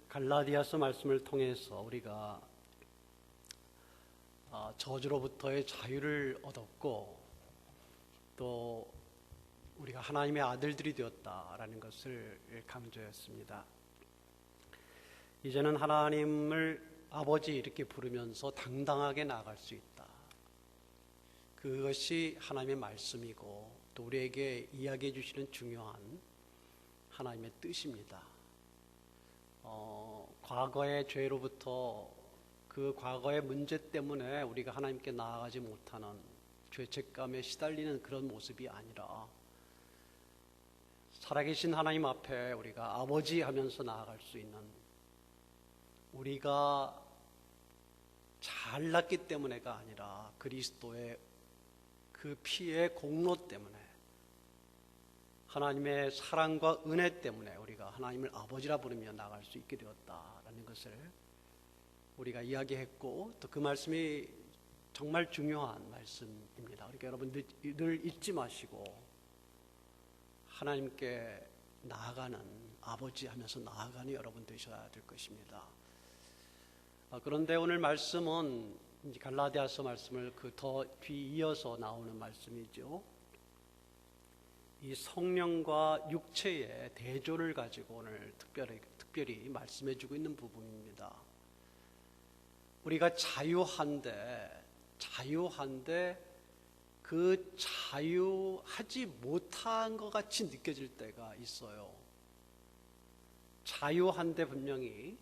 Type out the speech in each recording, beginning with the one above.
갈라디아서 말씀을 통해서 우리가 저주로부터의 자유를 얻었고 또 우리가 하나님의 아들들이 되었다라는 것을 강조했습니다. 이제는 하나님을 아버지 이렇게 부르면서 당당하게 나아갈 수 있다. 그것이 하나님의 말씀이고 또 우리에게 이야기해 주시는 중요한 하나님의 뜻입니다. 과거의 죄로부터 그 과거의 문제 때문에 우리가 하나님께 나아가지 못하는 죄책감에 시달리는 그런 모습이 아니라 살아계신 하나님 앞에 우리가 아버지 하면서 나아갈 수 있는, 우리가 잘났기 때문에가 아니라 그리스도의 그 피의 공로 때문에, 하나님의 사랑과 은혜 때문에 우리가 하나님을 아버지라 부르며 나아갈 수 있게 되었다라는 것을 우리가 이야기했고, 또 그 말씀이 정말 중요한 말씀입니다. 그러니까 여러분 늘 잊지 마시고 하나님께 나아가는, 아버지 하면서 나아가는 여러분 되셔야 될 것입니다. 그런데 오늘 말씀은 갈라디아서 말씀을 그 더 뒤이어서 나오는 말씀이죠. 이 성령과 육체의 대조를 가지고 오늘 특별히 말씀해 주고 있는 부분입니다. 우리가 자유한데 그 자유하지 못한 것 같이 느껴질 때가 있어요. 자유한데 분명히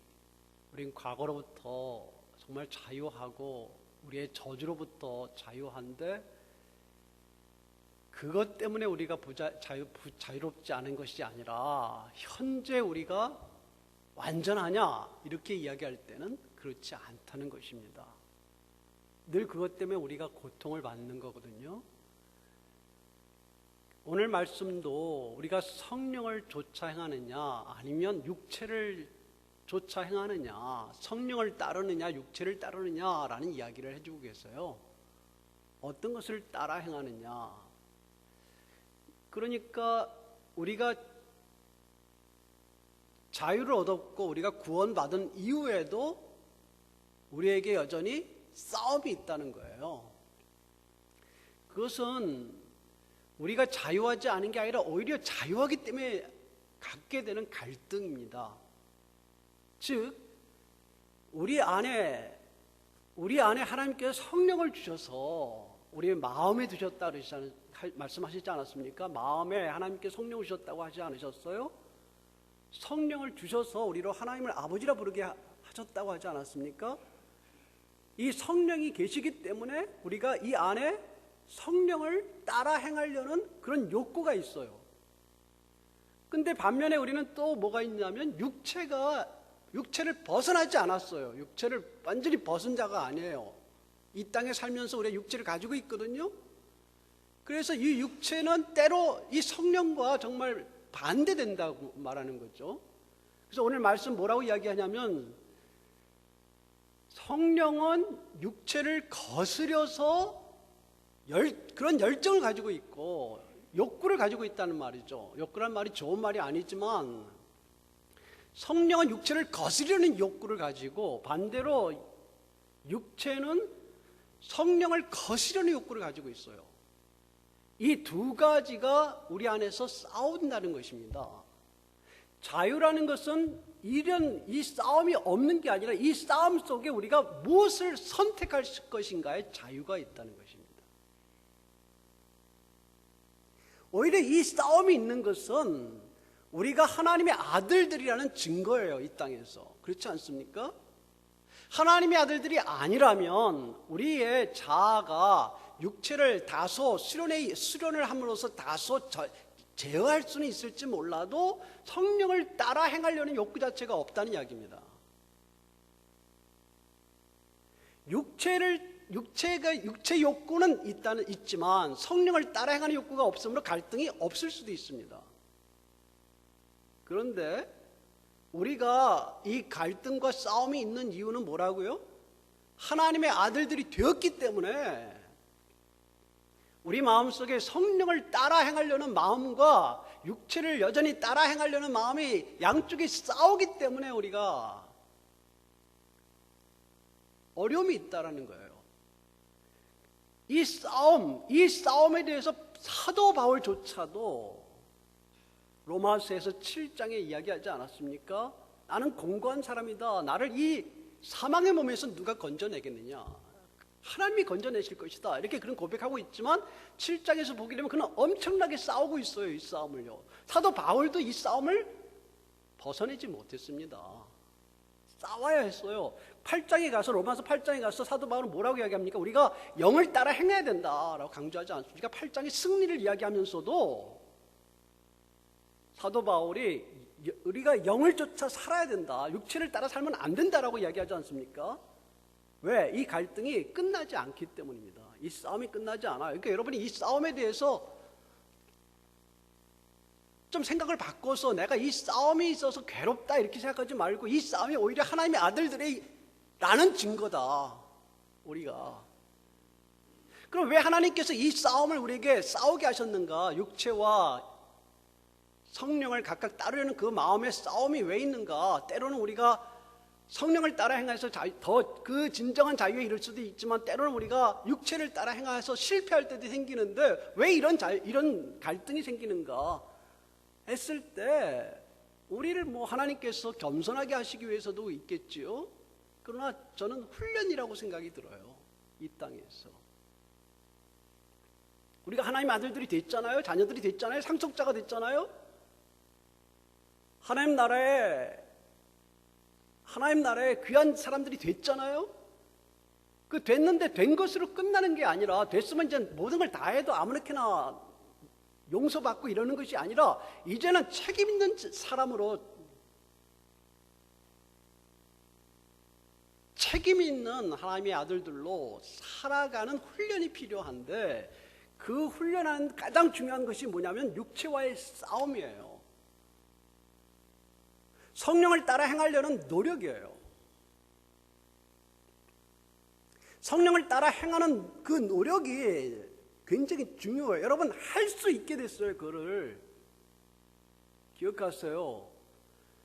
우린 과거로부터 정말 자유하고 우리의 저주로부터 자유한데 그것 때문에 우리가 자유롭지 않은 것이 아니라 현재 우리가 완전하냐 이렇게 이야기할 때는 그렇지 않다는 것입니다. 늘 그것 때문에 우리가 고통을 받는 거거든요. 오늘 말씀도 우리가 성령을 쫓아 행하느냐 아니면 육체를 쫓아 행하느냐, 성령을 따르느냐 육체를 따르느냐라는 이야기를 해주고 계세요. 어떤 것을 따라 행하느냐. 그러니까 우리가 자유를 얻었고 우리가 구원받은 이후에도 우리에게 여전히 싸움이 있다는 거예요. 그것은 우리가 자유하지 않은 게 아니라 오히려 자유하기 때문에 갖게 되는 갈등입니다. 즉 우리 안에 하나님께서 성령을 주셔서 우리의 마음에 두셨다 말씀하시지 않았습니까? 마음에 하나님께 성령을 주셨다고 하지 않으셨어요? 성령을 주셔서 우리로 하나님을 아버지라 부르게 하셨다고 하지 않았습니까? 이 성령이 계시기 때문에 우리가 이 안에 성령을 따라 행하려는 그런 욕구가 있어요. 근데 반면에 우리는 또 뭐가 있냐면 육체를 벗어나지 않았어요. 육체를 완전히 벗은 자가 아니에요. 이 땅에 살면서 우리가 육체를 가지고 있거든요. 그래서 이 육체는 때로 이 성령과 정말 반대된다고 말하는 거죠. 그래서 오늘 말씀 뭐라고 이야기하냐면 성령은 육체를 거스려서 그런 열정을 가지고 있고 욕구를 가지고 있다는 말이죠. 욕구란 말이 좋은 말이 아니지만 성령은 육체를 거스르는 욕구를 가지고 반대로 육체는 성령을 거스르는 욕구를 가지고 있어요. 이 두 가지가 우리 안에서 싸운다는 것입니다. 자유라는 것은 이 싸움이 없는 게 아니라 이 싸움 속에 우리가 무엇을 선택할 것인가의 자유가 있다는 것입니다. 오히려 이 싸움이 있는 것은 우리가 하나님의 아들들이라는 증거예요. 이 땅에서. 그렇지 않습니까? 하나님의 아들들이 아니라면 우리의 자아가 육체를 다소 수련을 함으로써 다소 제어할 수는 있을지 몰라도 성령을 따라 행하려는 욕구 자체가 없다는 이야기입니다. 육체 욕구는 있지만 성령을 따라 행하는 욕구가 없으므로 갈등이 없을 수도 있습니다. 그런데 우리가 이 갈등과 싸움이 있는 이유는 뭐라고요? 하나님의 아들들이 되었기 때문에 우리 마음속에 성령을 따라 행하려는 마음과 육체를 여전히 따라 행하려는 마음이 양쪽이 싸우기 때문에 우리가 어려움이 있다라는 거예요. 이 싸움에 대해서 사도 바울조차도 로마서에서 7장에 이야기하지 않았습니까? 나는 공고한 사람이다. 나를 이 사망의 몸에서 누가 건져내겠느냐? 하나님이 건져내실 것이다. 이렇게 그런 고백하고 있지만 7장에서 보게 되면 그는 엄청나게 싸우고 있어요. 이 싸움을요. 사도 바울도 이 싸움을 벗어내지 못했습니다. 싸워야 했어요. 8장에 가서 로마서 8장에 가서 사도 바울은 뭐라고 이야기합니까? 우리가 영을 따라 행해야 된다라고 강조하지 않습니까? 8장의 승리를 이야기하면서도 사도 바울이 우리가 영을 쫓아 살아야 된다. 육체를 따라 살면 안 된다라고 이야기하지 않습니까? 왜? 이 갈등이 끝나지 않기 때문입니다. 이 싸움이 끝나지 않아요. 그러니까 여러분이 이 싸움에 대해서 좀 생각을 바꿔서 내가 이 싸움이 있어서 괴롭다 이렇게 생각하지 말고 이 싸움이 오히려 하나님의 아들들의 라는 증거다. 우리가. 그럼 왜 하나님께서 이 싸움을 우리에게 싸우게 하셨는가? 육체와 성령을 각각 따르려는 그 마음의 싸움이 왜 있는가? 때로는 우리가 성령을 따라 행해서 더 그 진정한 자유에 이를 수도 있지만 때로는 우리가 육체를 따라 행해서 실패할 때도 생기는데 왜 이런 갈등이 생기는가 했을 때 우리를 하나님께서 겸손하게 하시기 위해서도 있겠지요. 그러나 저는 훈련이라고 생각이 들어요. 이 땅에서 우리가 하나님 아들들이 됐잖아요. 자녀들이 됐잖아요. 상속자가 됐잖아요. 하나님 나라에 귀한 사람들이 됐잖아요. 그 됐는데 된 것으로 끝나는 게 아니라 됐으면 이제 모든 걸 다 해도 아무렇게나 용서받고 이러는 것이 아니라 이제는 책임 있는 사람으로 책임 있는 하나님의 아들들로 살아가는 훈련이 필요한데 그 훈련하는 가장 중요한 것이 뭐냐면 육체와의 싸움이에요. 성령을 따라 행하려는 노력이에요. 성령을 따라 행하는 그 노력이 굉장히 중요해요. 여러분 할 수 있게 됐어요. 그거를 기억하세요.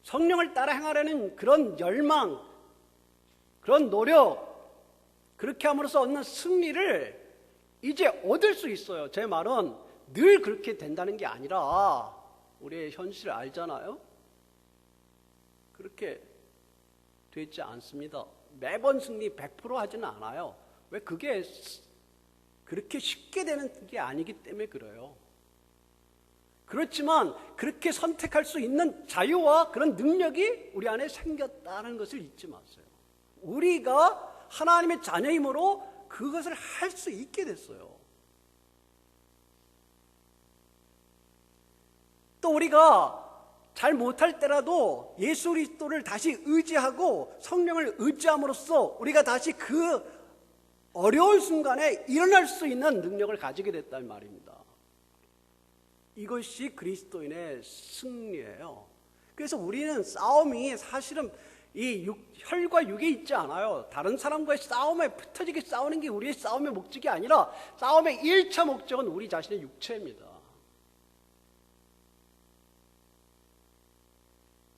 성령을 따라 행하려는 그런 열망, 그런 노력, 그렇게 함으로써 얻는 승리를 이제 얻을 수 있어요. 제 말은 늘 그렇게 된다는 게 아니라 우리의 현실을 알잖아요. 그렇게 되지 않습니다. 매번 승리 100% 하지는 않아요. 왜? 그게 그렇게 쉽게 되는 게 아니기 때문에 그래요. 그렇지만 그렇게 선택할 수 있는 자유와 그런 능력이 우리 안에 생겼다는 것을 잊지 마세요. 우리가 하나님의 자녀이므로 그것을 할 수 있게 됐어요. 또 우리가 잘 못할 때라도 예수 그리스도를 다시 의지하고 성령을 의지함으로써 우리가 다시 그 어려운 순간에 일어날 수 있는 능력을 가지게 됐단 말입니다. 이것이 그리스도인의 승리예요. 그래서 우리는 싸움이 사실은 이 혈과 육에 있지 않아요. 다른 사람과의 싸움에 흩어지게 싸우는 게 우리의 싸움의 목적이 아니라 싸움의 1차 목적은 우리 자신의 육체입니다.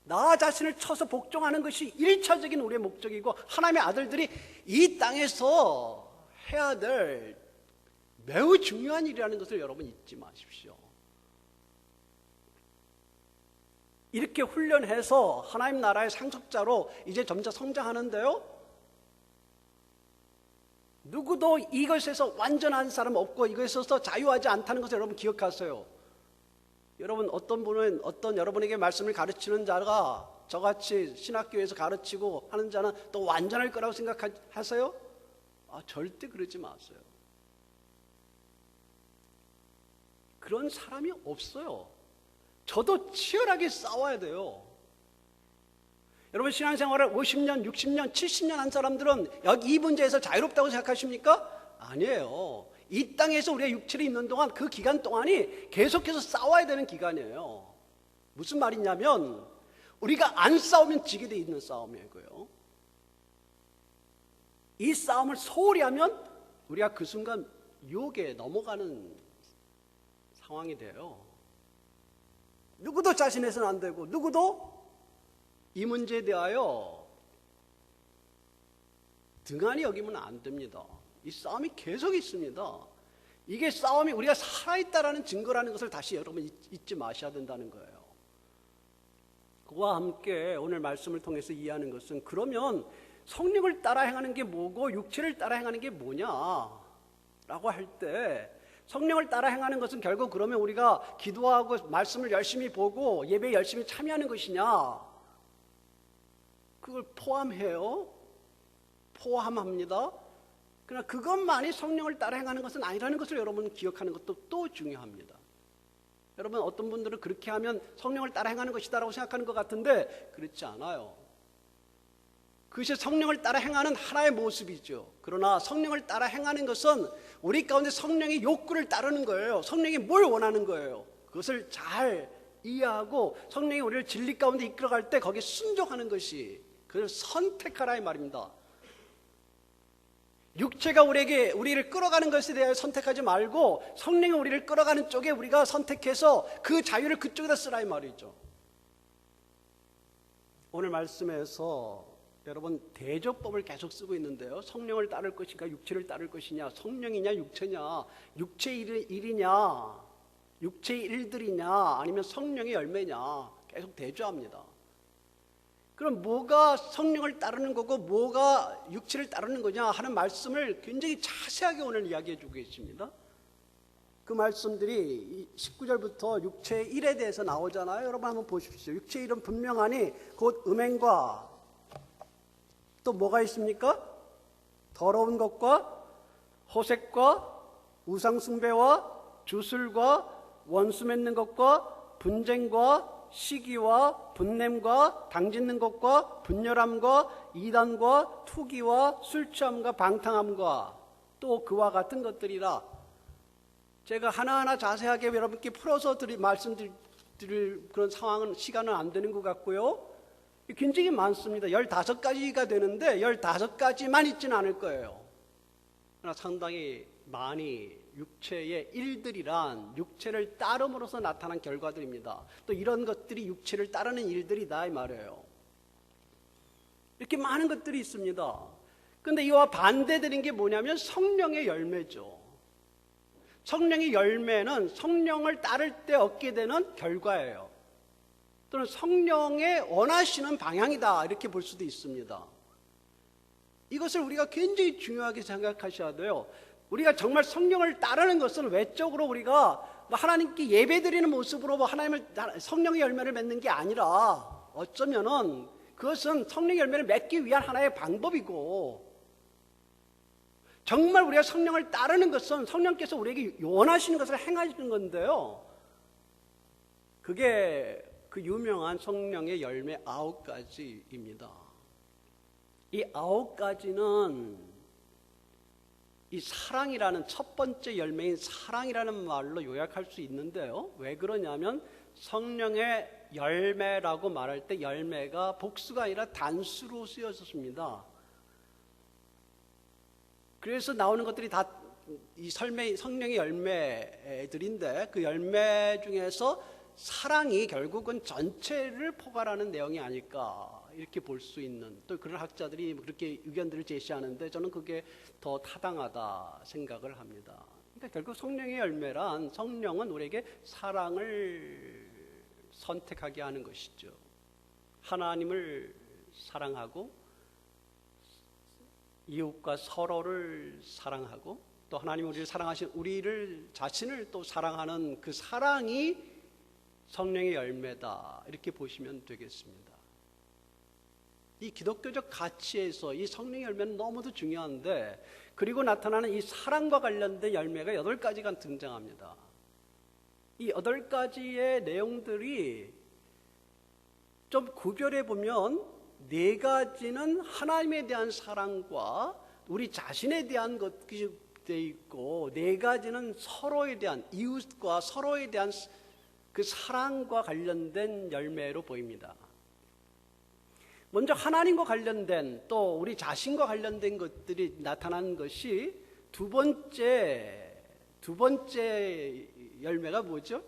나 자신을 쳐서 복종하는 것이 1차적인 우리의 목적이고 하나님의 아들들이 이 땅에서 해야 될 매우 중요한 일이라는 것을 여러분 잊지 마십시오. 이렇게 훈련해서 하나님 나라의 상속자로 이제 점차 성장하는데요. 누구도 이것에서 완전한 사람 없고 이것에서 자유하지 않다는 것을 여러분 기억하세요. 여러분 어떤 분은 여러분에게 말씀을 가르치는 자가 저같이 신학교에서 가르치고 하는 자는 또 완전할 거라고 생각하세요? 절대 그러지 마세요. 그런 사람이 없어요. 저도 치열하게 싸워야 돼요. 여러분 신앙생활을 50년, 60년, 70년 한 사람들은 여기 이 문제에서 자유롭다고 생각하십니까? 아니에요. 이 땅에서 우리의 육체를 입는 동안 그 기간 동안이 계속해서 싸워야 되는 기간이에요. 무슨 말이냐면 우리가 안 싸우면 지게 돼 있는 싸움이고요. 이 싸움을 소홀히 하면 우리가 그 순간 유혹에 넘어가는 상황이 돼요. 누구도 자신해서는 안 되고 누구도 이 문제에 대하여 등한히 여기면 안 됩니다. 이 싸움이 계속 있습니다. 이게 싸움이 우리가 살아있다라는 증거라는 것을 다시 여러분 잊지 마셔야 된다는 거예요. 그와 함께 오늘 말씀을 통해서 이해하는 것은, 그러면 성령을 따라 행하는 게 뭐고 육체를 따라 행하는 게 뭐냐라고 할 때, 성령을 따라 행하는 것은 결국 그러면 우리가 기도하고 말씀을 열심히 보고 예배에 열심히 참여하는 것이냐? 그걸 포함해요. 포함합니다. 그러나 그것만이 성령을 따라 행하는 것은 아니라는 것을 여러분 기억하는 것도 또 중요합니다. 여러분, 어떤 분들은 그렇게 하면 성령을 따라 행하는 것이다라고 생각하는 것 같은데 그렇지 않아요. 그것이 성령을 따라 행하는 하나의 모습이죠. 그러나 성령을 따라 행하는 것은 우리 가운데 성령의 욕구를 따르는 거예요. 성령이 뭘 원하는 거예요. 그것을 잘 이해하고 성령이 우리를 진리 가운데 이끌어갈 때 거기에 순종하는 것이, 그걸 선택하라 이 말입니다. 육체가 우리를 끌어가는 것에 대하여 선택하지 말고 성령이 우리를 끌어가는 쪽에 우리가 선택해서 그 자유를 그쪽에다 쓰라 이 말이죠. 오늘 말씀에서 여러분 대조법을 계속 쓰고 있는데요. 성령을 따를 것인가 육체를 따를 것이냐, 성령이냐 육체냐, 육체의 일이냐, 육체의 일들이냐, 아니면 성령의 열매냐, 계속 대조합니다. 그럼 뭐가 성령을 따르는 거고 뭐가 육체를 따르는 거냐 하는 말씀을 굉장히 자세하게 오늘 이야기해 주고 계십니다. 그 말씀들이 19절부터 육체의 일에 대해서 나오잖아요. 여러분 한번 보십시오. 육체의 일은 분명하니 곧 음행과 또 뭐가 있습니까? 더러운 것과 호색과 우상숭배와 주술과 원수 맺는 것과 분쟁과 시기와 분냄과 당짓는 것과 분열함과 이단과 투기와 술취함과 방탕함과 또 그와 같은 것들이라. 제가 하나하나 자세하게 여러분께 풀어서 말씀드릴 그런 상황은 시간은 안 되는 것 같고요. 굉장히 많습니다. 15가지가 되는데 15가지만 있지는 않을 거예요. 그러나 상당히 많이 육체의 일들이란 육체를 따름으로써 나타난 결과들입니다. 또 이런 것들이 육체를 따르는 일들이다 이 말이에요. 이렇게 많은 것들이 있습니다. 그런데 이와 반대되는 게 뭐냐면 성령의 열매죠. 성령의 열매는 성령을 따를 때 얻게 되는 결과예요. 또는 성령의 원하시는 방향이다 이렇게 볼 수도 있습니다. 이것을 우리가 굉장히 중요하게 생각하셔야 돼요. 우리가 정말 성령을 따르는 것은 외적으로 우리가 하나님께 예배드리는 모습으로 성령의 열매를 맺는 게 아니라, 어쩌면은 그것은 성령의 열매를 맺기 위한 하나의 방법이고, 정말 우리가 성령을 따르는 것은 성령께서 우리에게 원하시는 것을 행하시는 건데요. 그게 그 유명한 성령의 열매 9가지입니다. 이 9가지는 이 사랑이라는 첫 번째 열매인 사랑이라는 말로 요약할 수 있는데요. 왜 그러냐면 성령의 열매라고 말할 때 열매가 복수가 아니라 단수로 쓰여졌습니다. 그래서 나오는 것들이 다 이 성령의 열매들인데, 그 열매 중에서 사랑이 결국은 전체를 포괄하는 내용이 아닐까 이렇게 볼 수 있는, 또 그런 학자들이 그렇게 의견들을 제시하는데 저는 그게 더 타당하다 생각을 합니다. 그러니까 결국 성령의 열매란, 성령은 우리에게 사랑을 선택하게 하는 것이죠. 하나님을 사랑하고 이웃과 서로를 사랑하고 또 하나님 우리를 사랑하신 우리를 자신을 또 사랑하는 그 사랑이 성령의 열매다 이렇게 보시면 되겠습니다. 이 기독교적 가치에서 이 성령의 열매는 너무도 중요한데, 그리고 나타나는 이 사랑과 관련된 열매가 8가지가 등장합니다. 이 8가지의 내용들이 좀 구별해 보면 4가지는 하나님에 대한 사랑과 우리 자신에 대한 것이 되어 있고, 4가지는 서로에 대한, 이웃과 서로에 대한 그 사랑과 관련된 열매로 보입니다. 먼저 하나님과 관련된, 또 우리 자신과 관련된 것들이 나타난 것이 두 번째 열매가 뭐죠?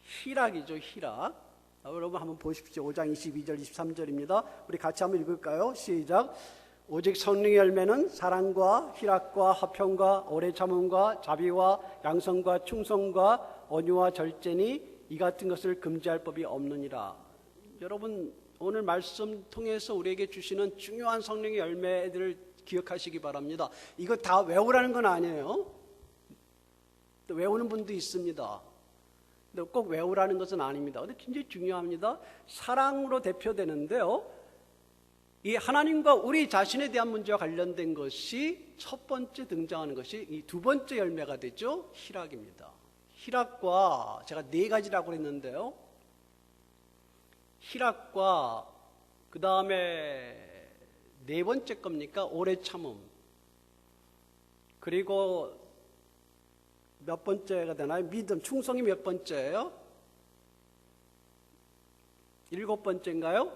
희락이죠, 희락. 여러분 한번 보십시오. 5장 22절 23절입니다. 우리 같이 한번 읽을까요? 시작. 오직 성령의 열매는 사랑과 희락과 화평과 오래 참음과 자비와 양성과 충성과 온유와 절제니 이 같은 것을 금지할 법이 없느니라. 여러분 오늘 말씀 통해서 우리에게 주시는 중요한 성령의 열매들을 기억하시기 바랍니다. 이거 다 외우라는 건 아니에요. 또 외우는 분도 있습니다. 근데 꼭 외우라는 것은 아닙니다. 근데 굉장히 중요합니다. 사랑으로 대표되는데요. 이 하나님과 우리 자신에 대한 문제와 관련된 것이 첫 번째 등장하는 것이 이 두 번째 열매가 되죠. 희락입니다. 희락과 제가 네 가지라고 했는데요. 희락과 그 다음에 네 번째 겁니까? 오래 참음. 그리고 몇 번째가 되나요? 믿음, 충성이 몇 번째예요? 7번째인가요?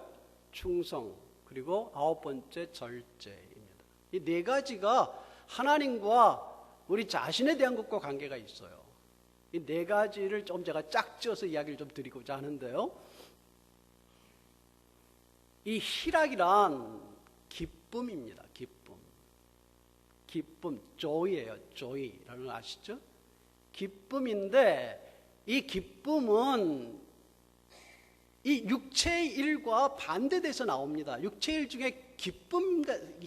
충성. 그리고 9번째 절제입니다. 이 네 가지가 하나님과 우리 자신에 대한 것과 관계가 있어요. 이 네 가지를 좀 제가 짝지어서 이야기를 좀 드리고자 하는데요. 이 희락이란 기쁨입니다. 기쁨, joy예요. joy라는 거 아시죠? 기쁨인데 이 기쁨은 이 육체의 일과 반대돼서 나옵니다. 육체의 일 중에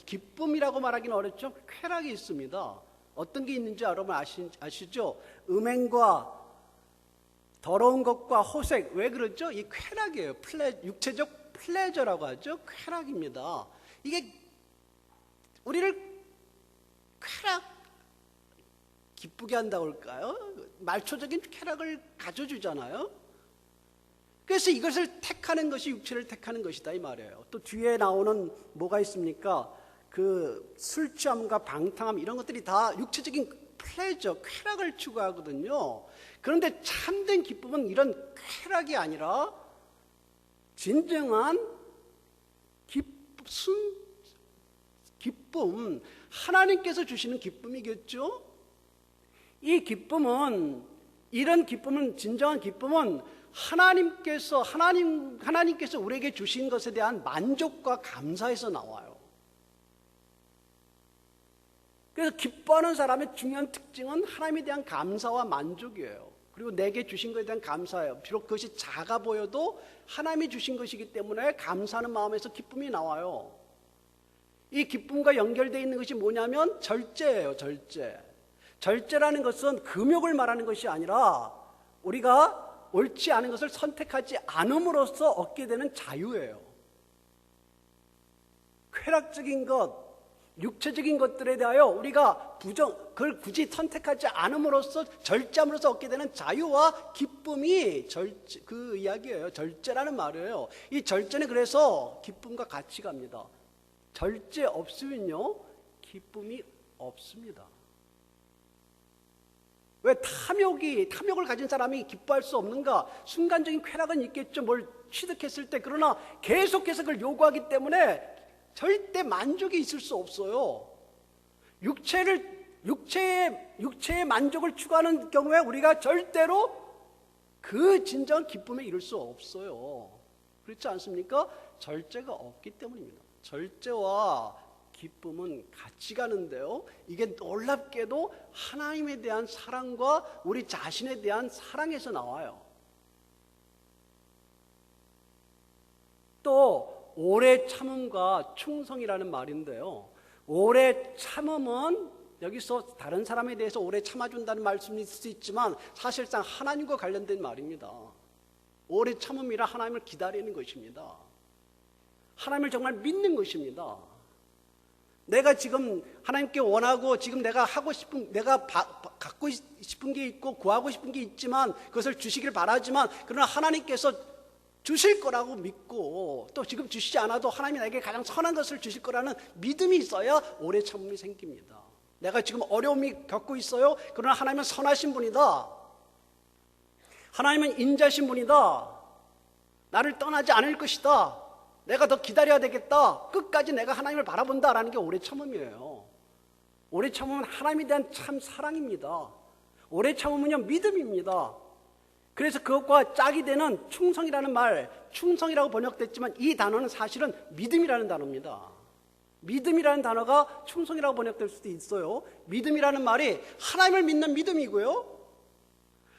기쁨이라고 말하기는 어렵죠. 쾌락이 있습니다. 어떤 게 있는지 여러분 아시죠? 음행과 더러운 것과 호색. 왜 그러죠? 이 쾌락이에요. 육체적 플레저라고 하죠. 쾌락입니다. 이게 우리를 기쁘게 한다고 할까요? 말초적인 쾌락을 가져주잖아요. 그래서 이것을 택하는 것이 육체를 택하는 것이다 이 말이에요. 또 뒤에 나오는 뭐가 있습니까? 그 술 취함과 방탕함 이런 것들이 다 육체적인 플레저, 쾌락을 추구하거든요. 그런데 참된 기쁨은 이런 쾌락이 아니라 진정한 기쁨, 하나님께서 주시는 기쁨이겠죠? 이 기쁨은, 이런 기쁨은, 진정한 기쁨은 하나님께서 우리에게 주신 것에 대한 만족과 감사에서 나와요. 그래서 기뻐하는 사람의 중요한 특징은 하나님에 대한 감사와 만족이에요. 그리고 내게 주신 것에 대한 감사예요. 비록 그것이 작아 보여도 하나님이 주신 것이기 때문에 감사하는 마음에서 기쁨이 나와요. 이 기쁨과 연결되어 있는 것이 뭐냐면 절제예요. 절제라는 것은 금욕을 말하는 것이 아니라 우리가 옳지 않은 것을 선택하지 않음으로써 얻게 되는 자유예요. 쾌락적인 것, 육체적인 것들에 대하여 우리가 그걸 굳이 선택하지 않음으로써 절제함으로써 얻게 되는 자유와 기쁨이 그 이야기예요. 절제라는 말이에요. 이 절제는 그래서 기쁨과 같이 갑니다. 절제 없으면요 기쁨이 없습니다. 왜 탐욕을 가진 사람이 기뻐할 수 없는가? 순간적인 쾌락은 있겠죠. 뭘 취득했을 때. 그러나 계속해서 그걸 요구하기 때문에 절대 만족이 있을 수 없어요. 육체의 만족을 추구하는 경우에 우리가 절대로 그 진정한 기쁨에 이를 수 없어요. 그렇지 않습니까? 절제가 없기 때문입니다. 절제와 기쁨은 같이 가는데요. 이게 놀랍게도 하나님에 대한 사랑과 우리 자신에 대한 사랑에서 나와요. 또 오래 참음과 충성이라는 말인데요. 오래 참음은 여기서 다른 사람에 대해서 오래 참아준다는 말씀이 있을 수 있지만 사실상 하나님과 관련된 말입니다. 오래 참음이라 하나님을 기다리는 것입니다. 하나님을 정말 믿는 것입니다. 내가 지금 하나님께 원하고 지금 내가 갖고 싶은 게 있고 구하고 싶은 게 있지만 그것을 주시길 바라지만 그러나 하나님께서 주실 거라고 믿고 또 지금 주시지 않아도 하나님이 나에게 가장 선한 것을 주실 거라는 믿음이 있어야 오래 참음이 생깁니다. 내가 지금 어려움이 겪고 있어요. 그러나 하나님은 선하신 분이다. 하나님은 인자신 분이다. 나를 떠나지 않을 것이다. 내가 더 기다려야 되겠다. 끝까지 내가 하나님을 바라본다라는 게 오래 참음이에요. 오래 참음은 하나님에 대한 참 사랑입니다. 오래 참음은요 믿음입니다. 그래서 그것과 짝이 되는 충성이라는 말, 충성이라고 번역됐지만 이 단어는 사실은 믿음이라는 단어입니다. 믿음이라는 단어가 충성이라고 번역될 수도 있어요. 믿음이라는 말이 하나님을 믿는 믿음이고요.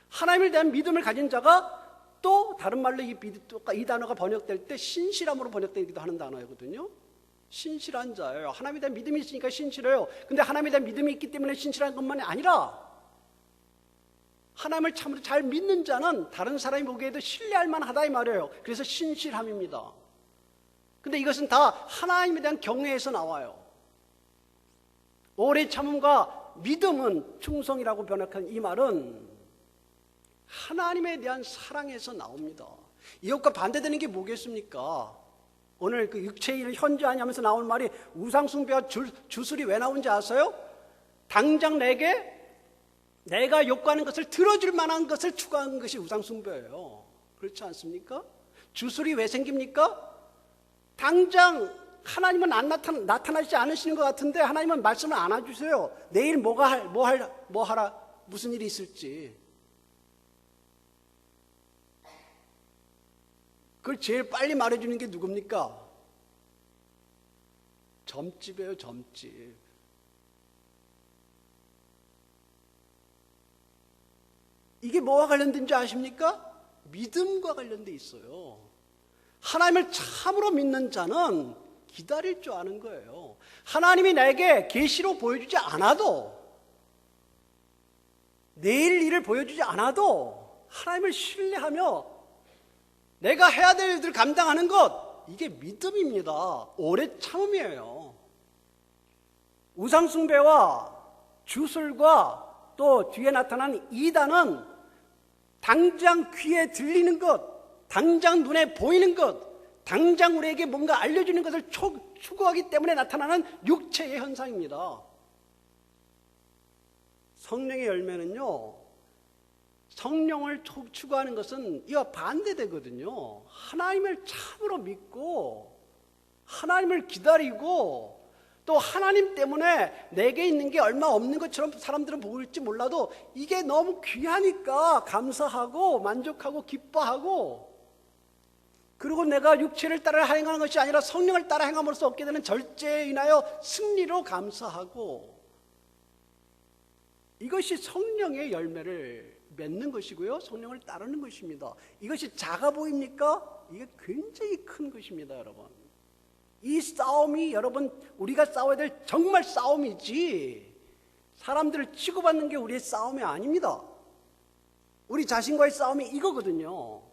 하나님에 대한 믿음을 가진 자가 또 다른 말로 이 단어가 번역될 때 신실함으로 번역되기도 하는 단어거든요. 신실한 자예요. 하나님에 대한 믿음이 있으니까 신실해요. 근데 하나님에 대한 믿음이 있기 때문에 신실한 것만이 아니라 하나님을 참으로 잘 믿는 자는 다른 사람이 보기에도 신뢰할 만하다 이 말이에요. 그래서 신실함입니다. 근데 이것은 다 하나님에 대한 경외에서 나와요. 오래 참음과 믿음은 충성이라고 번역한 이 말은 하나님에 대한 사랑에서 나옵니다. 이것과 반대되는 게 뭐겠습니까? 오늘 그 육체인을 현저하냐면서 나오는 말이 우상숭배와 주술이 왜 나온지 아세요? 당장 내가 욕구하는 것을 들어줄 만한 것을 추구하는 것이 우상숭배예요. 그렇지 않습니까? 주술이 왜 생깁니까? 당장 하나님은 나타나지 않으시는 것 같은데 하나님은 말씀을 안 해주세요. 내일 뭐 하라 무슨 일이 있을지. 그걸 제일 빨리 말해주는 게 누굽니까? 점집이에요, 점집. 이게 뭐와 관련된지 아십니까? 믿음과 관련돼 있어요. 하나님을 참으로 믿는 자는 기다릴 줄 아는 거예요. 하나님이 내게 계시로 보여주지 않아도, 내일 일을 보여주지 않아도 하나님을 신뢰하며 내가 해야 될 일들을 감당하는 것, 이게 믿음입니다. 오래 참음이에요. 우상숭배와 주술과 또 뒤에 나타난 이단은 당장 귀에 들리는 것, 당장 눈에 보이는 것, 당장 우리에게 뭔가 알려주는 것을 추구하기 때문에 나타나는 육체의 현상입니다. 성령의 열매는요, 성령을 추구하는 것은 이와 반대되거든요. 하나님을 참으로 믿고 하나님을 기다리고 또 하나님 때문에 내게 있는 게 얼마 없는 것처럼 사람들은 보일지 몰라도 이게 너무 귀하니까 감사하고 만족하고 기뻐하고, 그리고 내가 육체를 따라 행하는 것이 아니라 성령을 따라 행함으로써 얻게 되는 절제에 인하여 승리로 감사하고, 이것이 성령의 열매를 맺는 것이고요, 성령을 따르는 것입니다. 이것이 작아 보입니까? 이게 굉장히 큰 것입니다, 여러분. 이 싸움이 여러분 우리가 싸워야 될 정말 싸움이지, 사람들을 치고받는 게 우리의 싸움이 아닙니다. 우리 자신과의 싸움이 이거거든요.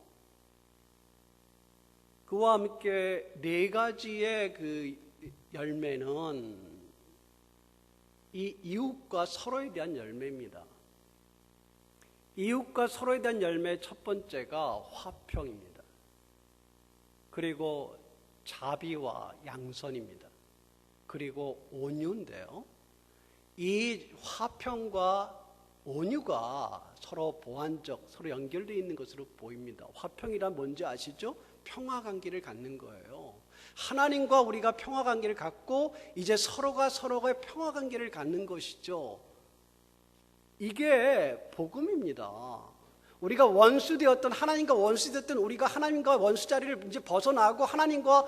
그와 함께 네 가지의 그 열매는 이 이웃과 서로에 대한 열매입니다. 이웃과 서로에 대한 열매 첫 번째가 화평입니다. 그리고 자비와 양선입니다. 그리고 온유인데요, 이 화평과 온유가 서로 보완적, 서로 연결되어 있는 것으로 보입니다. 화평이란 뭔지 아시죠? 평화관계를 갖는 거예요. 하나님과 우리가 평화관계를 갖고 이제 서로가 서로의 평화관계를 갖는 것이죠. 이게 복음입니다. 우리가 원수되었던, 하나님과 원수되었던 우리가 하나님과 원수 자리를 이제 벗어나고 하나님과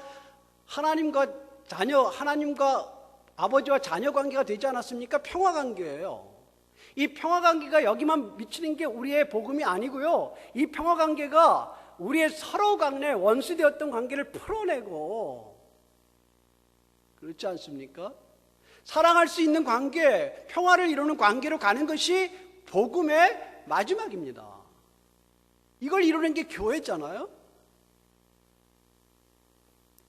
자녀, 하나님과 아버지와 자녀 관계가 되지 않았습니까? 평화 관계예요. 이 평화 관계가 여기만 미치는 게 우리의 복음이 아니고요, 이 평화 관계가 우리의 서로 간에 원수되었던 관계를 풀어내고, 그렇지 않습니까? 사랑할 수 있는 관계, 평화를 이루는 관계로 가는 것이 복음의 마지막입니다. 이걸 이루는 게 교회잖아요.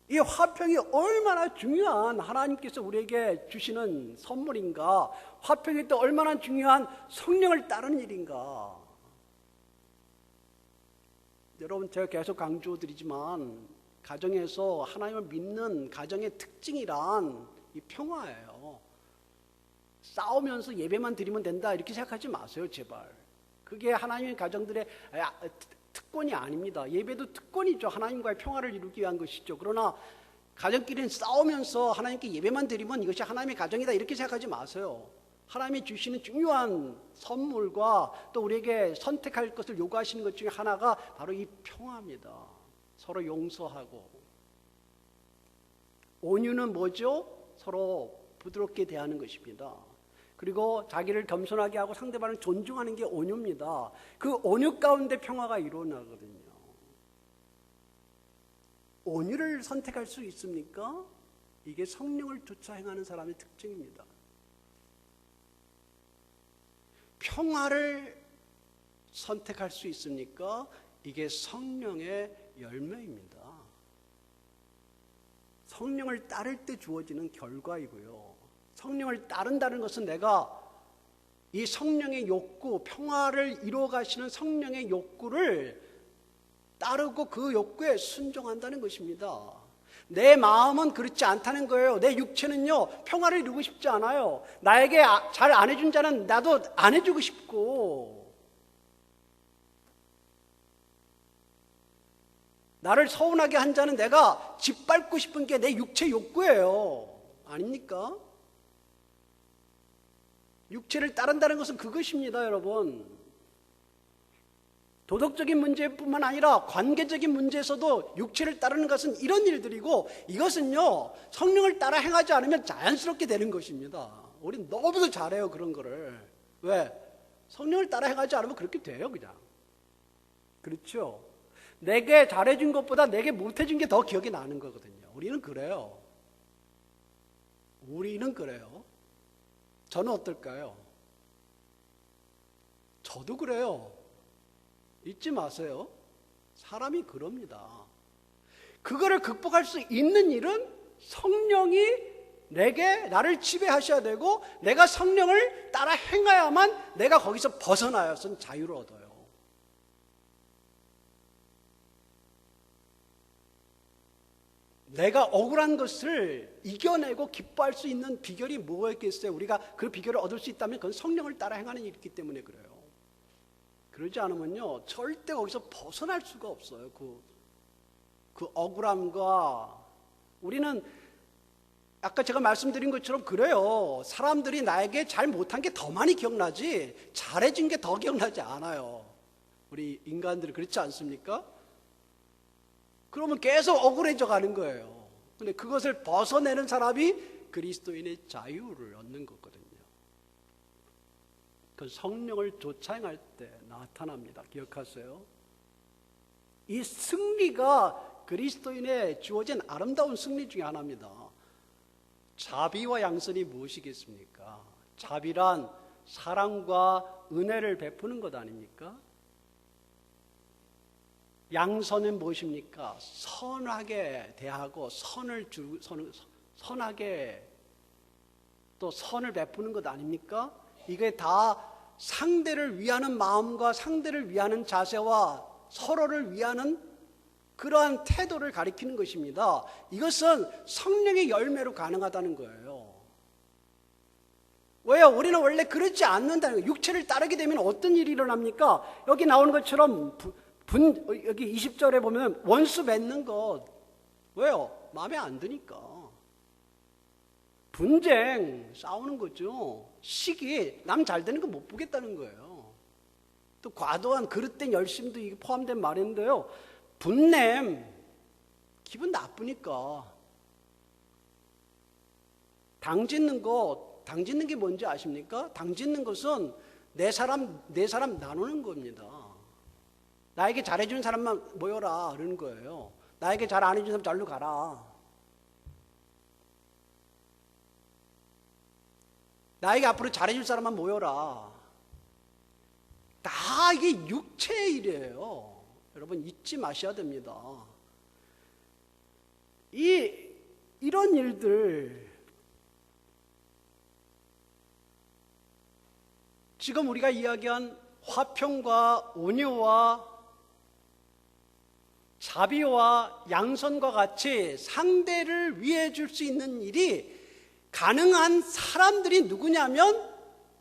이 화평이 얼마나 중요한 하나님께서 우리에게 주시는 선물인가, 화평이 또 얼마나 중요한 성령을 따르는 일인가. 여러분, 제가 계속 강조드리지만 가정에서 하나님을 믿는 가정의 특징이란 이 평화예요. 싸우면서 예배만 드리면 된다 이렇게 생각하지 마세요, 제발. 그게 하나님의 가정들의 특권이 아닙니다. 예배도 특권이죠. 하나님과의 평화를 이루기 위한 것이죠. 그러나 가정끼리는 싸우면서 하나님께 예배만 드리면 이것이 하나님의 가정이다 이렇게 생각하지 마세요. 하나님이 주시는 중요한 선물과 또 우리에게 선택할 것을 요구하시는 것 중에 하나가 바로 이 평화입니다. 서로 용서하고. 온유는 뭐죠? 서로 부드럽게 대하는 것입니다. 그리고 자기를 겸손하게 하고 상대방을 존중하는 게 온유입니다. 그 온유 가운데 평화가 일어나거든요. 온유를 선택할 수 있습니까? 이게 성령을 쫓아 행하는 사람의 특징입니다. 평화를 선택할 수 있습니까? 이게 성령의 열매입니다. 성령을 따를 때 주어지는 결과이고요. 성령을 따른다는 것은 내가 이 성령의 욕구, 평화를 이루어 가시는 성령의 욕구를 따르고 그 욕구에 순종한다는 것입니다. 내 마음은 그렇지 않다는 거예요. 내 육체는요, 평화를 이루고 싶지 않아요. 나에게 잘 안 해준 자는 나도 안 해주고 싶고, 나를 서운하게 한 자는 내가 짓밟고 싶은 게 내 육체 욕구예요. 아닙니까? 육체를 따른다는 것은 그것입니다, 여러분. 도덕적인 문제뿐만 아니라 관계적인 문제에서도 육체를 따르는 것은 이런 일들이고, 이것은요, 성령을 따라 행하지 않으면 자연스럽게 되는 것입니다. 우린 너무도 잘해요, 그런 거를. 왜? 성령을 따라 행하지 않으면 그렇게 돼요, 그냥. 그렇죠? 내게 잘해준 것보다 내게 못해준 게 더 기억이 나는 거거든요. 우리는 그래요. 우리는 그래요. 저는 어떨까요? 저도 그래요. 잊지 마세요. 사람이 그럽니다. 그거를 극복할 수 있는 일은 성령이 나를 지배하셔야 되고, 내가 성령을 따라 행해야만 내가 거기서 벗어나서 자유를 얻어요. 내가 억울한 것을 이겨내고 기뻐할 수 있는 비결이 뭐였겠어요? 우리가 그 비결을 얻을 수 있다면 그건 성령을 따라 행하는 일이기 때문에 그래요. 그러지 않으면요, 절대 거기서 벗어날 수가 없어요. 그 억울함과. 우리는 아까 제가 말씀드린 것처럼 그래요. 사람들이 나에게 잘 못한 게 더 많이 기억나지 잘해준 게 더 기억나지 않아요. 우리 인간들이 그렇지 않습니까? 그러면 계속 억울해져 가는 거예요. 근데 그것을 벗어내는 사람이 그리스도인의 자유를 얻는 거거든요. 그 성령을 쫓아행할 때 나타납니다. 기억하세요? 이 승리가 그리스도인의 주어진 아름다운 승리 중에 하나입니다. 자비와 양선이 무엇이겠습니까? 자비란 사랑과 은혜를 베푸는 것 아닙니까? 양선은 무엇입니까? 선하게 대하고 선하게 또 선을 베푸는 것 아닙니까? 이게 다 상대를 위하는 마음과 상대를 위하는 자세와 서로를 위하는 그러한 태도를 가리키는 것입니다. 이것은 성령의 열매로 가능하다는 거예요. 왜요? 우리는 원래 그렇지 않는다는 거예요. 육체를 따르게 되면 어떤 일이 일어납니까? 여기 나오는 것처럼 여기 20절에 보면 원수 맺는 것. 왜요? 마음에 안 드니까. 분쟁, 싸우는 거죠. 시기, 남 잘 되는 거 못 보겠다는 거예요. 또 과도한 그릇된 열심도 이게 포함된 말인데요. 분냄, 기분 나쁘니까. 당 짓는 게 뭔지 아십니까? 당 짓는 것은 내 사람 나누는 겁니다. 나에게 잘해주는 사람만 모여라 그러는 거예요. 나에게 잘 안 해주는 사람 잘로 가라. 나에게 앞으로 잘해줄 사람만 모여라. 다 이게 육체의 일이에요. 여러분 잊지 마셔야 됩니다. 이런 일들, 지금 우리가 이야기한 화평과 온유와 자비와 양선과 같이 상대를 위해 줄 수 있는 일이 가능한 사람들이 누구냐면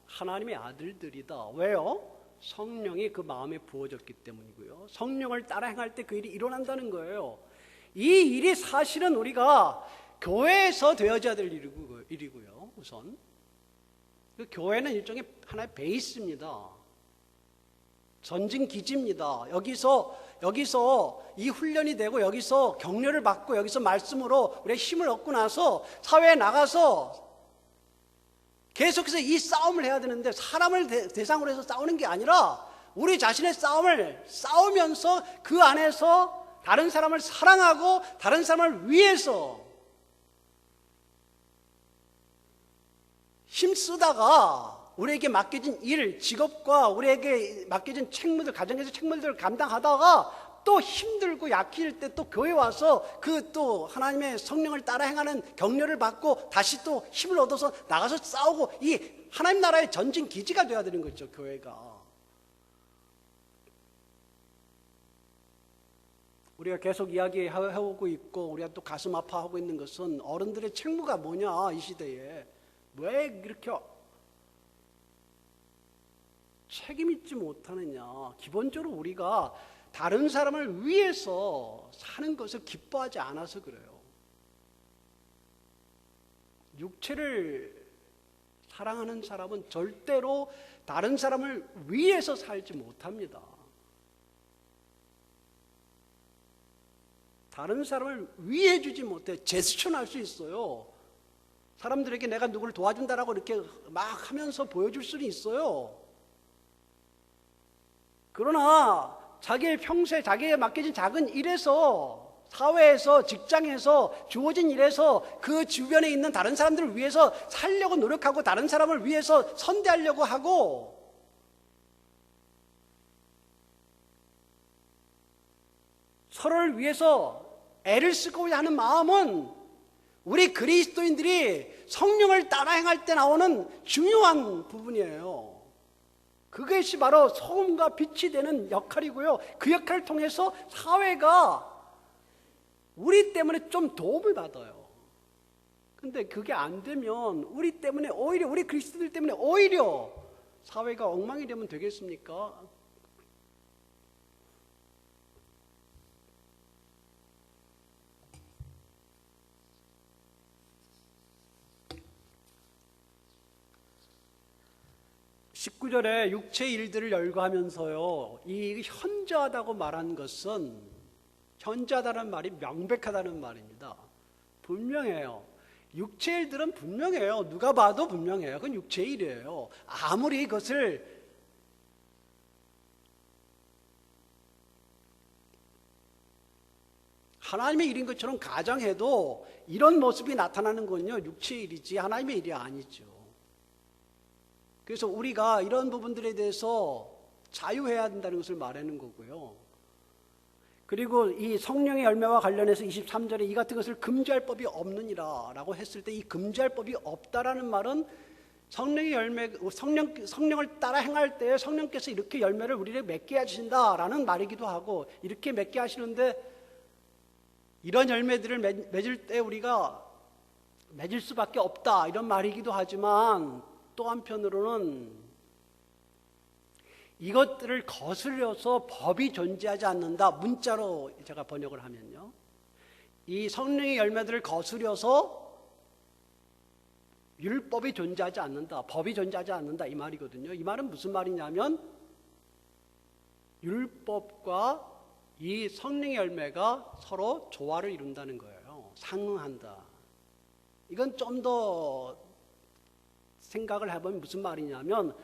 하나님의 아들들이다. 왜요? 성령이 그 마음에 부어졌기 때문이고요. 성령을 따라 행할 때 그 일이 일어난다는 거예요. 이 일이 사실은 우리가 교회에서 되어져야 될 일이고요. 우선 그 교회는 일종의 하나의 베이스입니다. 전진 기지입니다. 여기서 이 훈련이 되고 여기서 격려를 받고 여기서 말씀으로 우리의 힘을 얻고 나서 사회에 나가서 계속해서 이 싸움을 해야 되는데 사람을 대상으로 해서 싸우는 게 아니라 우리 자신의 싸움을 싸우면서 그 안에서 다른 사람을 사랑하고 다른 사람을 위해서 힘쓰다가 우리에게 맡겨진 일, 직업과 우리에게 맡겨진 책무들, 가정에서 책무들을 감당하다가 또 힘들고 약해질 때 또 교회 와서 그 또 하나님의 성령을 따라 행하는 격려를 받고 다시 또 힘을 얻어서 나가서 싸우고 이 하나님 나라의 전진 기지가 되어야 되는 거죠, 교회가. 우리가 계속 이야기해오고 있고 우리가 또 가슴 아파하고 있는 것은 어른들의 책무가 뭐냐, 이 시대에. 왜 이렇게 책임 있지 못하느냐. 기본적으로 우리가 다른 사람을 위해서 사는 것을 기뻐하지 않아서 그래요. 육체를 사랑하는 사람은 절대로 다른 사람을 위해서 살지 못합니다. 다른 사람을 위해 주지 못해. 제스처는 할 수 있어요. 사람들에게 내가 누구를 도와준다라고 이렇게 막 하면서 보여줄 수는 있어요. 그러나 자기의 평소에 자기에게 맡겨진 작은 일에서, 사회에서, 직장에서, 주어진 일에서 그 주변에 있는 다른 사람들을 위해서 살려고 노력하고 다른 사람을 위해서 선대하려고 하고 서로를 위해서 애를 쓰고 하는 마음은 우리 그리스도인들이 성령을 따라 행할 때 나오는 중요한 부분이에요. 그것이 바로 소금과 빛이 되는 역할이고요. 그 역할을 통해서 사회가 우리 때문에 좀 도움을 받아요. 근데 그게 안 되면 우리 때문에 오히려, 우리 그리스도인들 때문에 오히려 사회가 엉망이 되면 되겠습니까? 19절에 육체의 일들을 열거하면서요, 이 현저하다고 말한 것은, 현저하다는 말이 명백하다는 말입니다. 분명해요. 육체의 일들은 분명해요. 누가 봐도 분명해요. 그건 육체의 일이에요. 아무리 이것을 하나님의 일인 것처럼 가정해도 이런 모습이 나타나는 건요, 육체의 일이지 하나님의 일이 아니죠. 그래서 우리가 이런 부분들에 대해서 자유해야 된다는 것을 말하는 거고요. 그리고 이 성령의 열매와 관련해서 23절에 이 같은 것을 금지할 법이 없느니라 라고 했을 때 이 금지할 법이 없다라는 말은 성령의 열매, 성령을 따라 행할 때 성령께서 이렇게 열매를 우리에게 맺게 하신다라는 말이기도 하고, 이렇게 맺게 하시는데 이런 열매들을 맺을 때 우리가 맺을 수밖에 없다 이런 말이기도 하지만, 또 한편으로는 이것들을 거스려서 법이 존재하지 않는다. 문자로 제가 번역을 하면요, 이 성령의 열매들을 거스려서 율법이 존재하지 않는다, 법이 존재하지 않는다, 이 말이거든요. 이 말은 무슨 말이냐면 율법과 이 성령의 열매가 서로 조화를 이룬다는 거예요. 상응한다. 이건 좀 더 생각을 해보면 무슨 말이냐면,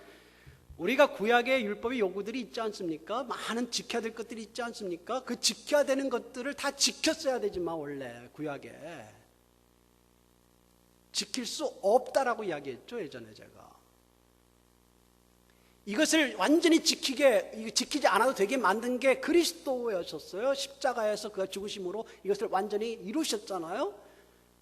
우리가 구약의 율법의 요구들이 있지 않습니까? 많은 지켜야 될 것들이 있지 않습니까? 그 지켜야 되는 것들을 다 지켰어야 되지만 원래 구약에 지킬 수 없다라고 이야기했죠, 예전에 제가. 이것을 완전히 지키지 않아도 되게 만든 게 그리스도였었어요. 십자가에서 그가 죽으심으로 이것을 완전히 이루셨잖아요.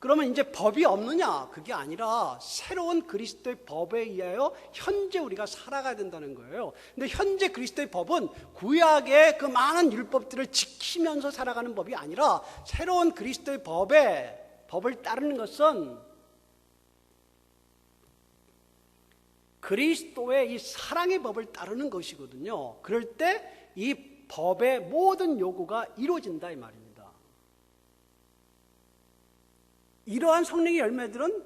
그러면 이제 법이 없느냐? 그게 아니라 새로운 그리스도의 법에 의하여 현재 우리가 살아가야 된다는 거예요. 근데 현재 그리스도의 법은 구약의 그 많은 율법들을 지키면서 살아가는 법이 아니라 새로운 그리스도의 법을 따르는 것은 그리스도의 이 사랑의 법을 따르는 것이거든요. 그럴 때 이 법의 모든 요구가 이루어진다 이 말입니다. 이러한 성령의 열매들은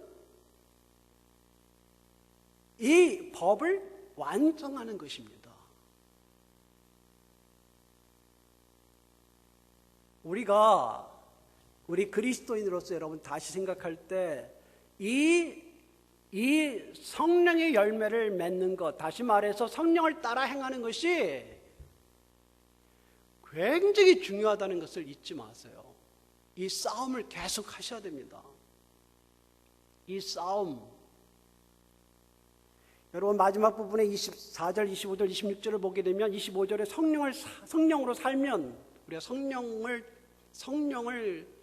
이 법을 완성하는 것입니다. 우리 그리스도인으로서 여러분 다시 생각할 때 이 성령의 열매를 맺는 것, 다시 말해서 성령을 따라 행하는 것이 굉장히 중요하다는 것을 잊지 마세요. 이 싸움을 계속 하셔야 됩니다. 이 싸움. 여러분 마지막 부분에 24절, 25절, 26절을 보게 되면 25절에 성령으로 살면 우리가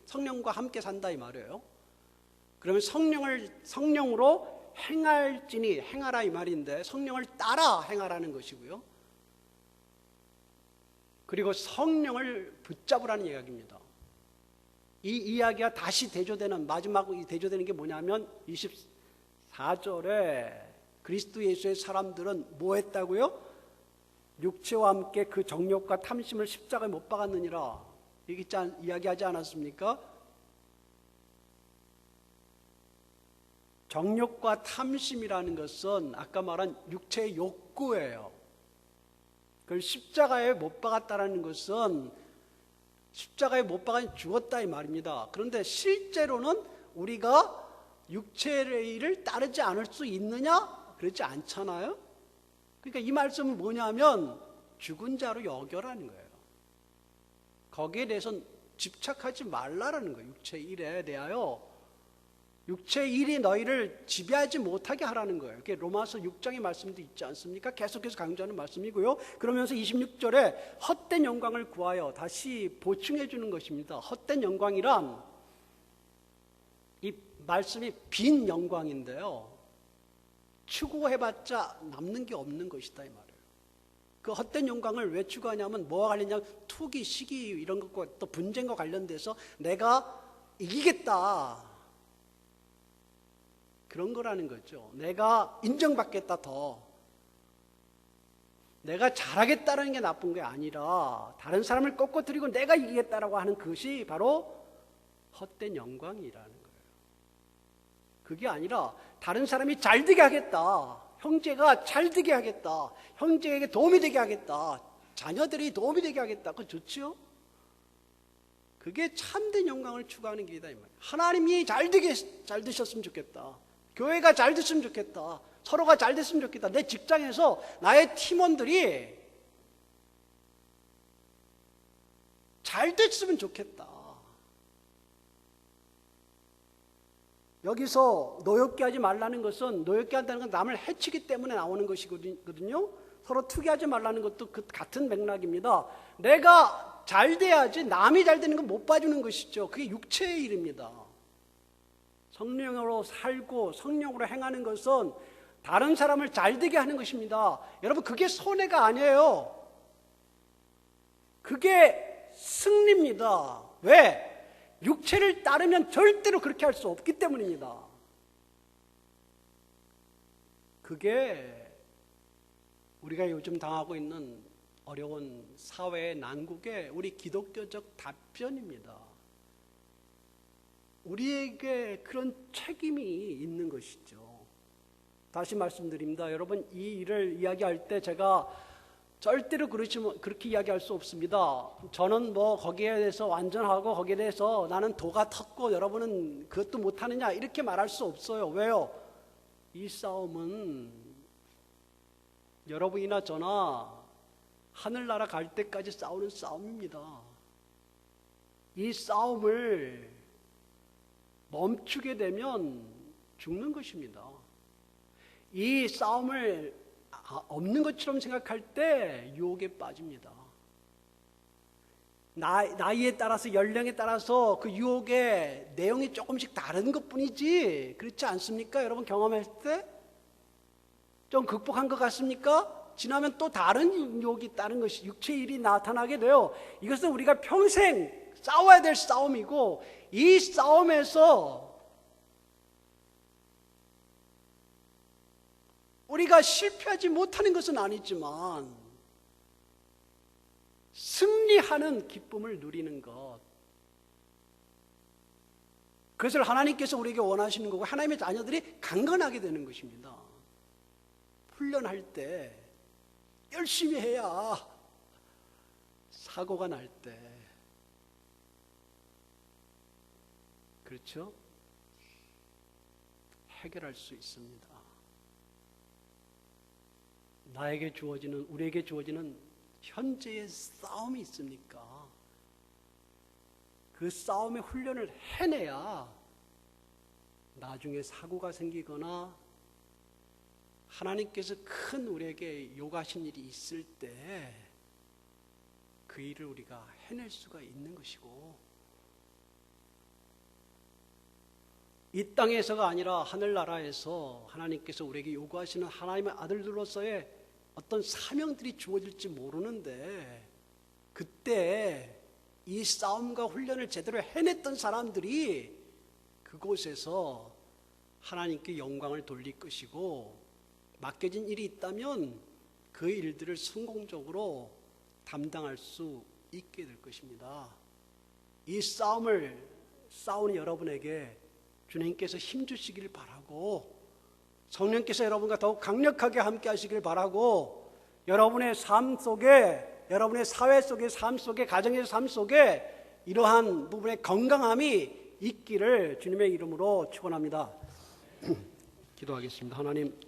성령과 함께 산다 이 말이에요. 그러면 성령으로 행할지니 행하라 이 말인데 성령을 따라 행하라는 것이고요. 그리고 성령을 붙잡으라는 이야기입니다. 이 이야기가 다시 대조되는 마지막으로 대조되는 게 뭐냐면 24절에 그리스도 예수의 사람들은 뭐 했다고요? 육체와 함께 그 정욕과 탐심을 십자가에 못 박았느니라 이야기하지 않았습니까? 정욕과 탐심이라는 것은 아까 말한 육체의 욕구예요. 그걸 십자가에 못 박았다는 것은 십자가에 못 박아 죽었다 이 말입니다. 그런데 실제로는 우리가 육체를 따르지 않을 수 있느냐? 그렇지 않잖아요. 그러니까 이 말씀은 뭐냐면 죽은 자로 여겨라는 거예요. 거기에 대해서는 집착하지 말라라는 거예요. 육체의 일에 대하여 육체의 일이 너희를 지배하지 못하게 하라는 거예요. 그게 로마서 6장의 말씀도 있지 않습니까? 계속해서 강조하는 말씀이고요. 그러면서 26절에 헛된 영광을 구하여 다시 보충해 주는 것입니다. 헛된 영광이란 이 말씀이 빈 영광인데요. 추구해봤자 남는 게 없는 것이다 이 말이에요. 그 헛된 영광을 왜 추구하냐면 뭐와 관련이냐면 투기, 시기 이런 것과 또 분쟁과 관련돼서 내가 이기겠다 그런 거라는 거죠. 내가 인정받겠다 더. 내가 잘하겠다는 게 나쁜 게 아니라 다른 사람을 꺾어뜨리고 내가 이기겠다라고 하는 것이 바로 헛된 영광이라는 거예요. 그게 아니라 다른 사람이 잘 되게 하겠다. 형제가 잘 되게 하겠다. 형제에게 도움이 되게 하겠다. 자녀들이 도움이 되게 하겠다. 그거 좋지요? 그게 참된 영광을 추구하는 길이다 이 말이에요. 하나님이 잘 되셨으면 좋겠다. 교회가 잘 됐으면 좋겠다. 서로가 잘 됐으면 좋겠다. 내 직장에서 나의 팀원들이 잘 됐으면 좋겠다. 여기서 노엽게 하지 말라는 것은 노엽게 한다는 건 남을 해치기 때문에 나오는 것이거든요. 서로 투기하지 말라는 것도 그 같은 맥락입니다. 내가 잘 돼야지 남이 잘 되는 건 못 봐주는 것이죠. 그게 육체의 일입니다. 성령으로 살고 성령으로 행하는 것은 다른 사람을 잘 되게 하는 것입니다. 여러분 그게 손해가 아니에요. 그게 승리입니다. 왜? 육체를 따르면 절대로 그렇게 할 수 없기 때문입니다. 그게 우리가 요즘 당하고 있는 어려운 사회의 난국의 우리 기독교적 답변입니다. 우리에게 그런 책임이 있는 것이죠. 다시 말씀드립니다. 여러분 이 일을 이야기할 때 제가 절대로 그렇게 이야기할 수 없습니다. 저는 뭐 거기에 대해서 완전하고 거기에 대해서 나는 도가 텄고 여러분은 그것도 못하느냐 이렇게 말할 수 없어요. 왜요? 이 싸움은 여러분이나 저나 하늘나라 갈 때까지 싸우는 싸움입니다. 이 싸움을 멈추게 되면 죽는 것입니다. 이 싸움을 없는 것처럼 생각할 때 유혹에 빠집니다. 나이에 따라서 연령에 따라서 그 유혹의 내용이 조금씩 다른 것뿐이지 그렇지 않습니까? 여러분 경험했을 때 좀 극복한 것 같습니까? 지나면 또 다른 유혹이 다른 것이 육체의 일이 나타나게 돼요. 이것은 우리가 평생 싸워야 될 싸움이고 이 싸움에서 우리가 실패하지 못하는 것은 아니지만 승리하는 기쁨을 누리는 것, 그것을 하나님께서 우리에게 원하시는 거고 하나님의 자녀들이 강건하게 되는 것입니다. 훈련할 때 열심히 해야 사고가 날 때, 그렇죠? 해결할 수 있습니다. 나에게 주어지는, 우리에게 주어지는 현재의 싸움이 있습니까? 그 싸움의 훈련을 해내야 나중에 사고가 생기거나 하나님께서 큰 우리에게 요구하신 일이 있을 때 그 일을 우리가 해낼 수가 있는 것이고, 이 땅에서가 아니라 하늘나라에서 하나님께서 우리에게 요구하시는 하나님의 아들들로서의 어떤 사명들이 주어질지 모르는데, 그때 이 싸움과 훈련을 제대로 해냈던 사람들이 그곳에서 하나님께 영광을 돌릴 것이고, 맡겨진 일이 있다면 그 일들을 성공적으로 담당할 수 있게 될 것입니다. 이 싸움을 싸우는 여러분에게 주님께서 힘주시길 바라고, 성령께서 여러분과 더욱 강력하게 함께 하시길 바라고, 여러분의 삶 속에, 여러분의 사회 속의 삶 속에, 가정의 삶 속에 이러한 부분의 건강함이 있기를 주님의 이름으로 축원합니다. 기도하겠습니다. 하나님,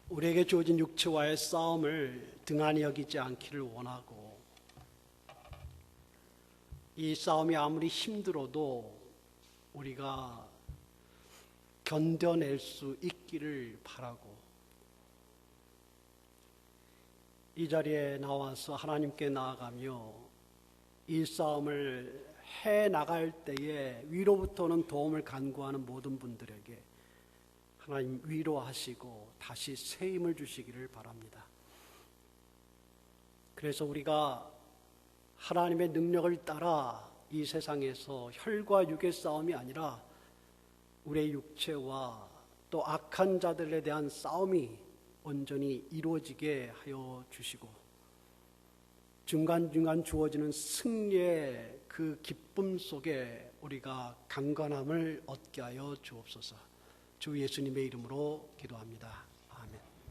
우리에게 주어진 육체와의 싸움을 등한히 여기지 않기를 원하고, 이 싸움이 아무리 힘들어도 우리가 견뎌낼 수 있기를 바라고, 이 자리에 나와서 하나님께 나아가며 이 싸움을 해나갈 때에 위로부터는 도움을 간구하는 모든 분들에게 하나님 위로하시고 다시 새 힘을 주시기를 바랍니다. 그래서 우리가 하나님의 능력을 따라 이 세상에서 혈과 육의 싸움이 아니라 우리의 육체와 또 악한 자들에 대한 싸움이 온전히 이루어지게 하여 주시고, 중간중간 주어지는 승리의 그 기쁨 속에 우리가 강건함을 얻게 하여 주옵소서. 주 예수님의 이름으로 기도합니다.